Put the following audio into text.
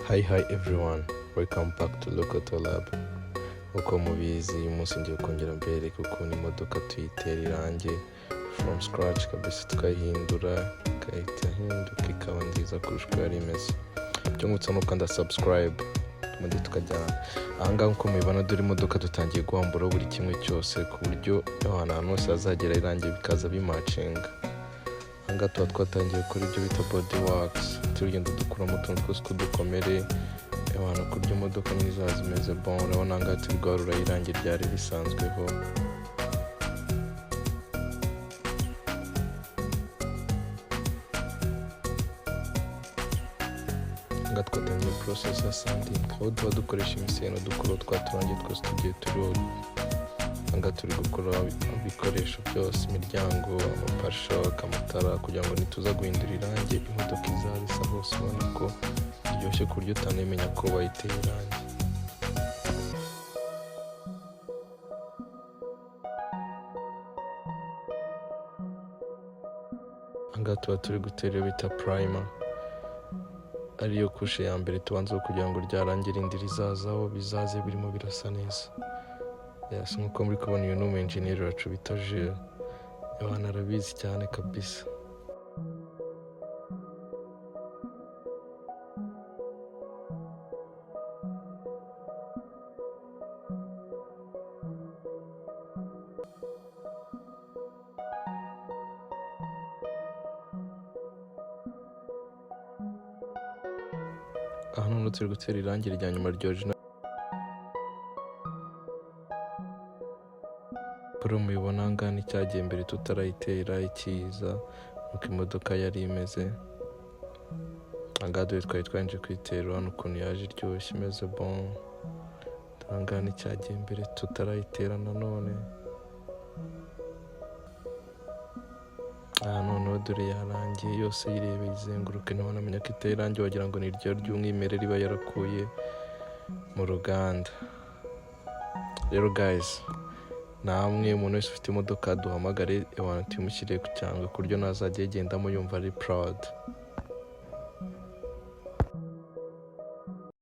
Hi everyone, welcome back to Local Lab. Uko mubizi uyu munsi ngiye kongera mbereka ukuntu imodoka tuyitera irangi from scratch kabisa, tukayihindura ikahita hinduka ikaba nziza kurusha uko yari imeze. Cyo ngutse no kanda subscribe mundi tukajyana. Ahangaha uko mubibona dore imodoka dutangiye guhambura buri kimwe cyose ku buryo ahantu hose hazagera irangi bikaza bimatchinga. Ahangaha tuba twatangiye kuri ibyo bita body works, tugenda dukuramo utuntu twose dukomere abantu kurya imodoka n'izaza zimeze bon. Urabona ahangaha turi guharura irangi ryari risanzweho. Ahangaha twatangiye process ya sanding, aho tuba dukoresha imiseno dukora twa turangi twose tugiye turiho. Ahangaha turi gukora ibikoresho byose, imiryango, amapashoke, amatara, kugira ngo nituza guhindura irangi imodoka izaba isa hose ubona ko iryoshye ku buryo utanamenya ko bayiteye irangi. Ahangaha tuba turi gutera iyo bita primer, ariyo kushe ya mbere tubanza kugira ngo ryarangi rindi rizazaho bizaze birimo birasa neza. Yes, nkuko muri kubona uyu ni engineer wacu bita Jules. Abantu arabizi cyane kabisa. Aha none turi gutera irangi rya nyuma rya original. Kuri mubibona ngaha ni cyagiye mbere tutarayitera ikiza nuko imodoka yari imeze. Ahangaha dore twari twanje kwitera, urabona ukuntu yaje iryoshye imeze bon. Ahangaha ni cyagiye mbere tutarayitera nanone. Aha noneho dore yarangiye yose yirebe izenguruke, ntiwanamenya ko iteye irangi wagira ngo ni iryo ry'umwimerere iba yarakuye mu ruganda. Rero guys, namwe umuntu wese ufite imodoka duhamagare abantu tumushyire ku cyangwa ku buryo nazajya yigendamo yumva ari proud.